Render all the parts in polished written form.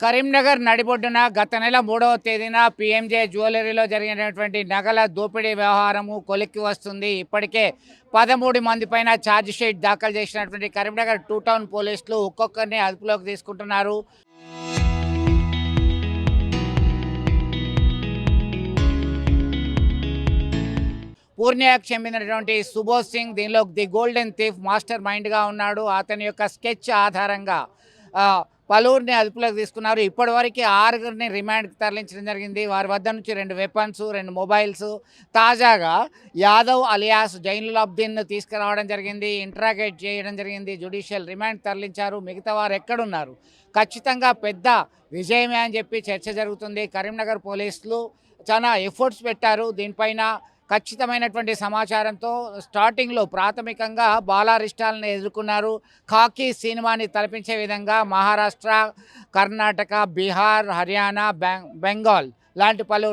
కరీంనగర్ నడిబొడ్డున గత నెల 3వ తేదీన పీఎంజే జ్యువెలరీలో జరిగినటువంటి నగల దోపిడీ వ్యవహారము కొలిక్కి వస్తుంది. ఇప్పటికే 13 మంది పైన ఛార్జ్ షీట్ దాఖలు చేసినటువంటి కరీంనగర్ 2 టౌన్ పోలీసులు ఒక్కొక్కరిని అదుపులోకి తీసుకుంటున్నారు. పూర్ణియాకు చెందినటువంటి సుబోధ్ సింగ్ దీనిలో ది గోల్డెన్ థీఫ్ మాస్టర్ మైండ్గా ఉన్నాడు. అతని యొక్క స్కెచ్ ఆధారంగా పలువురిని అదుపులోకి తీసుకున్నారు. ఇప్పటివరకు 6గురిని రిమాండ్కి తరలించడం జరిగింది. వారి వద్ద నుంచి 2 వెపన్స్, 2 మొబైల్స్, తాజాగా యాదవ్ అలియాస్ జైనులాబ్దీన్ తీసుకురావడం జరిగింది. ఇంట్రాగేట్ చేయడం జరిగింది. జ్యుడిషియల్ రిమాండ్ తరలించారు. మిగతా వారు ఎక్కడున్నారు, ఖచ్చితంగా పెద్ద విజయమే అని చెప్పి చర్చ జరుగుతుంది. కరీంనగర్ పోలీసులు చాలా ఎఫర్ట్స్ పెట్టారు దీనిపైన. ఖచ్చితమైనటువంటి సమాచారంతో స్టార్టింగ్లో ప్రాథమికంగా బాలారిష్టాలను ఎదుర్కొన్నారు. ఖాకీ సినిమాని తలపించే విధంగా మహారాష్ట్ర, కర్ణాటక, బీహార్, హర్యానా, బెంగాల్ లాంటి పలు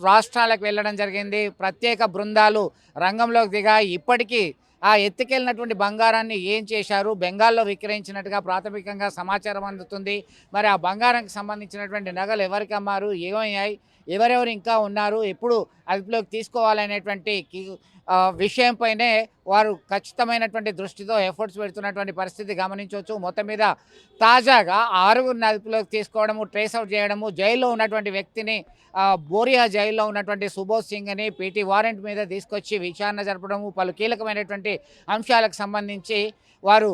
రాష్ట్రాలకు వెళ్ళడం జరిగింది. ప్రత్యేక బృందాలు రంగంలోకి దిగాయి. ఇప్పటికీ ఆ ఎత్తుకెళ్ళినటువంటి బంగారాన్ని ఏం చేశారు, బెంగాల్లో విక్రయించినట్టుగా ప్రాథమికంగా సమాచారం అందుతుంది. మరి ఆ బంగారానికి సంబంధించినటువంటి నగలు ఎవరికి అమ్మారు, ఏమయ్యాయి, ఎవరెవరు ఇంకా ఉన్నారు, ఎప్పుడు అదుపులోకి తీసుకోవాలనేటువంటి విషయంపైనే వారు ఖచ్చితమైనటువంటి దృష్టితో ఎఫర్ట్స్ పెడుతున్నటువంటి పరిస్థితి గమనించవచ్చు. మొత్తం మీద తాజాగా 6గురిని అదుపులోకి తీసుకోవడము, ట్రేస్అవుట్ చేయడము, జైల్లో ఉన్నటువంటి వ్యక్తిని బోరియా జైల్లో ఉన్నటువంటి సుబోధ్ సింగ్ అని పీటీ వారెంట్ మీద తీసుకొచ్చి విచారణ జరపడము, పలు కీలకమైనటువంటి అంశాలకు సంబంధించి వారు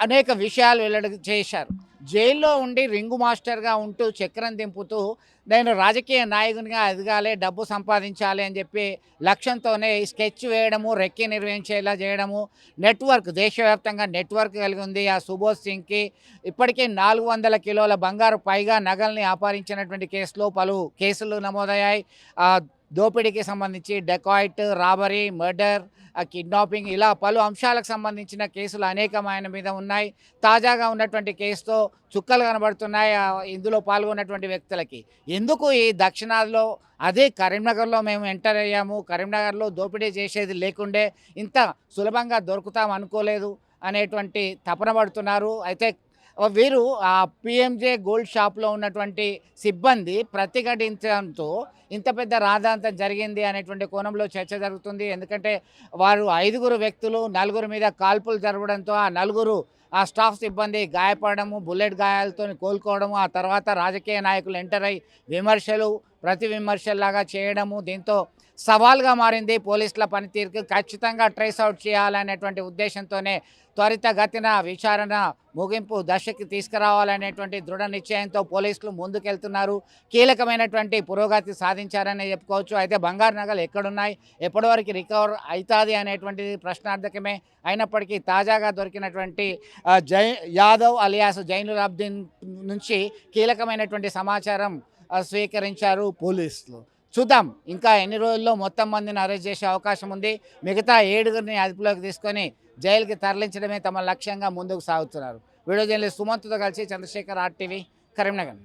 అనేక విషయాలు వెల్లడి చేశారు. జైల్లో ఉండి రింగు మాస్టర్గా ఉంటూ చక్రం దింపుతూ నేను రాజకీయ నాయకునిగా ఎదగాలి, డబ్బు సంపాదించాలి అని చెప్పి లక్ష్యంతోనే స్కెచ్ వేయడము, రెక్కి నిర్వహించేలా చేయడము, నెట్వర్క్ దేశవ్యాప్తంగా నెట్వర్క్ కలిగి ఉంది ఆ సుబోధ్ సింగ్కి. ఇప్పటికే 400 కిలోల బంగారు పైగా నగల్ని అపహరించినటువంటి కేసులో పలు కేసులు నమోదయ్యాయి. దోపిడీకి సంబంధించి డెకాయిట్, రాబరీ, మర్డర్, కిడ్నాపింగ్, ఇలా పలు అంశాలకు సంబంధించిన కేసులు అనేకమైన మీద ఉన్నాయి. తాజాగా ఉన్నటువంటి కేసుతో చుక్కలు కనబడుతున్నాయి ఇందులో పాల్గొన్నటువంటి వ్యక్తులకి. ఎందుకు ఈ దక్షిణాదిలో, అదే కరీంనగర్లో మేము ఎంటర్ అయ్యాము, కరీంనగర్లో దోపిడీ చేసేది లేకుండే ఇంత సులభంగా దొరుకుతాం అనుకోలేదు అనేటువంటి తపన పడుతున్నారు. అయితే వీరు ఆ పిఎంజే గోల్డ్ షాప్లో ఉన్నటువంటి సిబ్బంది ప్రతిఘటించడంతో ఇంత పెద్ద రాద్ధాంతం జరిగింది అనేటువంటి కోణంలో చర్చ జరుగుతుంది. ఎందుకంటే వారు 5గురు వ్యక్తులు, 4గురి మీద కాల్పులు జరగడంతో ఆ 4గురు ఆ స్టాఫ్ సిబ్బంది గాయపడము, బుల్లెట్ గాయాలతో కోలుకోవడము, ఆ తర్వాత రాజకీయ నాయకులు ఎంటర్ అయ్యి విమర్శలు, ప్రతి విమర్శల్లాగా చేయడము, దీంతో సవాల్గా మారింది పోలీసుల పనితీరుకు. ఖచ్చితంగా ట్రేస్అవుట్ చేయాలనేటువంటి ఉద్దేశంతోనే త్వరితగతిన విచారణ ముగింపు దశకి తీసుకురావాలనేటువంటి దృఢ నిశ్చయంతో పోలీసులు ముందుకెళ్తున్నారు. కీలకమైనటువంటి పురోగతి సాధించారని చెప్పుకోవచ్చు. అయితే బంగారు నగలు ఎక్కడున్నాయి, ఎప్పటివరకు రికవర్ అవుతుంది అనేటువంటిది ప్రశ్నార్థకమే. అయినప్పటికీ తాజాగా దొరికినటువంటి యాదవ్ అలియాస్ జైనులాబ్దీన్ నుంచి కీలకమైనటువంటి సమాచారం స్వీకరించారు పోలీసులు. చూద్దాం ఇంకా ఎన్ని రోజుల్లో మొత్తం మందిని అరెస్ట్ చేసే అవకాశం ఉంది. మిగతా 7గురిని అదుపులోకి తీసుకొని జైలుకి తరలించడమే తమ లక్ష్యంగా ముందుకు సాగుతున్నారు. వీడియో జర్నలిస్ట్ సుమంత్తో కలిసి చంద్రశేఖర్, RTV, కరీంనగర్.